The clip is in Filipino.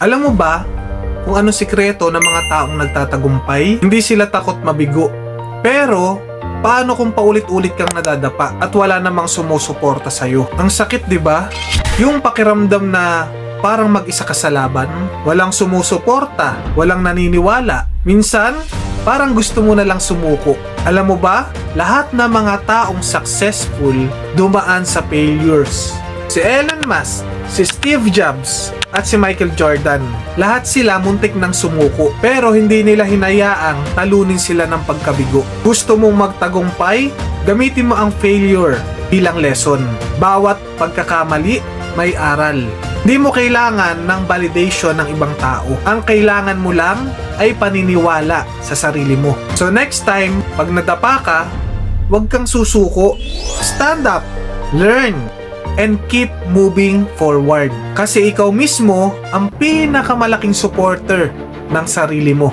Alam mo ba kung anong sikreto ng mga taong nagtatagumpay? Hindi sila takot mabigo. Pero, paano kung paulit-ulit kang nadadapa at wala namang sumusuporta sa'yo? Ang sakit, di ba? Yung pakiramdam na parang mag-isa ka sa laban, walang sumusuporta, walang naniniwala. Minsan, parang gusto mo na lang sumuko. Alam mo ba, lahat ng mga taong successful dumaan sa failures. Si Elon Musk, si Steve Jobs, at si Michael Jordan. Lahat sila muntik ng sumuko, pero hindi nila hinayaang talunin sila ng pagkabigo. Gusto mong magtagumpay? Gamitin mo ang failure bilang lesson. Bawat pagkakamali, may aral. Hindi mo kailangan ng validation ng ibang tao. Ang kailangan mo lang ay paniniwala sa sarili mo. So next time, pag nadapa ka, huwag kang susuko. Stand up, learn, and keep moving forward. Kasi ikaw mismo ang pinakamalaking supporter ng sarili mo.